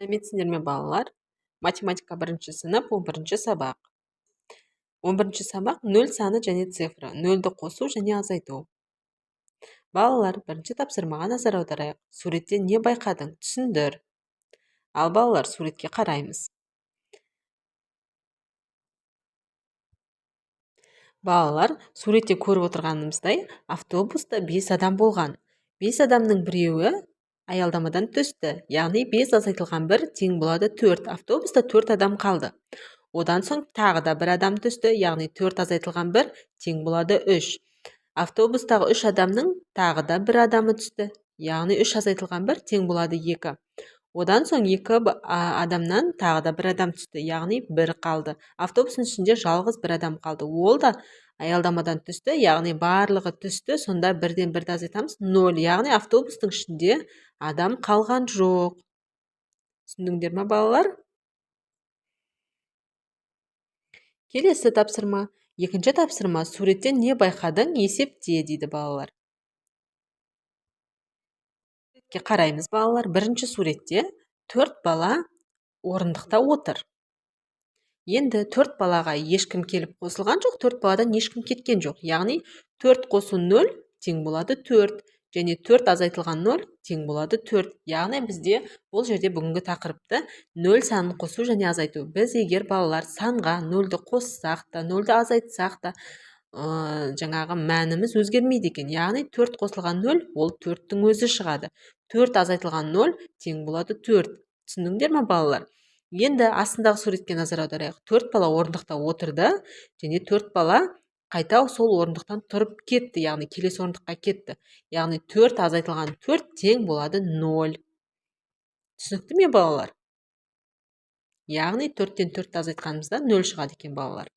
Сәлеметсіңдер ме балалар? Математика 1 сынып 11 сабақ. 11 сабақ 0 саны және цифры, 0-ді қосу және азайту. Балалар, бірінші тапсырмаға назар аударайық. Суреттен не байқадың? Түсіндір. Ал балалар, суретке қараймыз. Балалар, суретте көріп отырғанымыздай, автобуста 5 адам болған. 5 адамның біреуі аялдамадан түсті, яғни 5 азайтылған 1 тең болады 4. Автобуста 4 адам қалды. Одан соң тағы да 1 адам түсті, яғни 4 азайтылған 1 тең болады 3. Автобустағы 3 адамның тағы да 1 адамы түсті, яғни 3 азайтылған 1 тең болады 2. Одан соң 2 адамнан тағы да 1 адам түсті, яғни 1 қалды. Автобустың ішінде жалғыз 1 адам қалды. Ол да аялдамадан түсті, яғни барлығы түсті, сонда 1-ден 1-ді азайтамыз 0, яғни автобустың ішінде адам қалған жоқ. Түсіндіңдер ме балалар? Келесі тапсырма. Екінші тапсырма. Суреттен не байқадың? Есепте дейді балалар. Суретке қараймыз балалар. Бірінші суретте 4 бала орындықта отыр. Енді 4 балаға ешкім келіп қосылған жоқ, 4 баладан ешкім кеткен жоқ. Яғни 4 қосу 0 тең болады 4. Және 4 азайтылған 0 тең болады 4. Яғни бізде бұл жерде бүгінгі тақырыпты 0 санын қосу және азайту. Біз егер балалар санға 0-ді қоссақ та, 0-ді азайтсақ та, жаңағы мәніміз өзгермейді екен. Яғни 4 қосылған 0 ол 4-тің өзі шығады. 4 азайтылған 0 тең болады 4. Түсіндіңдер ме балалар? Енді астындағы суретке назар аударайық. 4 бала орындықта отырды және 4 бала қайта сол орындықтан тұрып кетті, яғни келесі орындыққа кетті. Яғни 4 азайтылған 4 тең болады 0. Түсінікті ме балалар? Яғни 4-тен 4 азайтқанымызда 0 шығады екен балалар.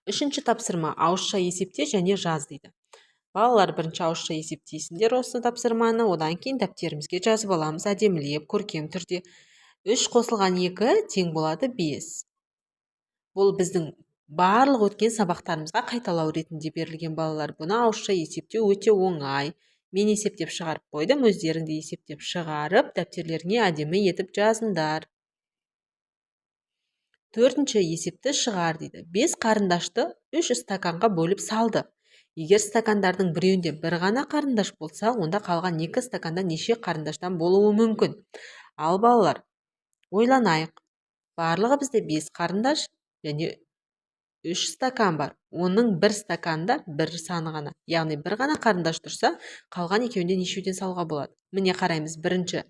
Үшінші тапсырма. Ауызша есепте және жаз дейді. Балалар, бірінші ауызша есептейсіңдер осы тапсырманы, одан кейін дәптерімізге жазып аламыз әдемілеп, көркем түрде. 3 қосылған 2 тең болады 5. Бұл біздің барлық өткен сабақтарымызға қайталау ретінде берілген балалар. Бұны ауызша есептеу өте оңай. Мен есептеп шығарып қойдым, өздеріңді есептеп шығарып, дәптерлеріңе әдемі етіп жазыңдар. Төртінші есепті шығар дейді. 5 қарындашты 3 стаканға бөліп салды. Егер стакандардың біреуінде 1 ғана қарындаш болса, онда қалған 2 стаканда неше қарындаштан болуы мүмкін? Ал балалар, ойланайық. Барлығы бізде 5 қарындаш және 3 стакан бар. Оның 1 стаканда 1 саны ғана. Яғни 1 ғана қарындаш тұрса, қалған екеуінде нешеуден салуға болады? Міне қараймыз. Бірінші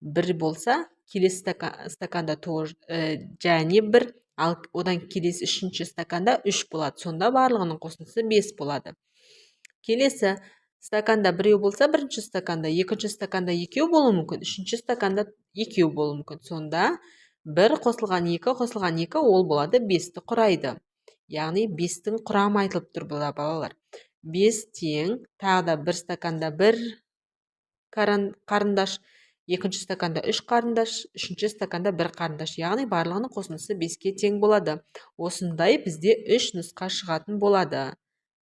1 болса, келесі стаканда және 1, ал одан келесі үшінші стаканда 3 болады. Сонда барлығының қосындысы 5 болады. Келесі стаканда 1 болса, бірінші стаканда, екінші стаканда 2 болуы мүмкін, үшінші стаканда 2 болуы мүмкін. Сонда 1 қосылған 2 қосылған 2 ол болады 5-ті құрайды. Яғни 5-тің құрамы айтылып тұр бұлар балалар. 5 тең, тағы да 1 стаканда 1 қарындаш, екінші стаканда 3 қарындаш, үшінші стаканда 1 қарындаш. Яғни барлығының қосындысы 5-ке тең болады. Осындай бізде 3 нұсқа шығатын болады.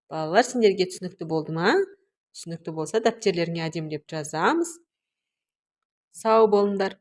Балалар, сендерге түсінікті болды ма? Түсінікті болса, дәптерлеріңе әдемілеп жазамыз. Сау болыңдар.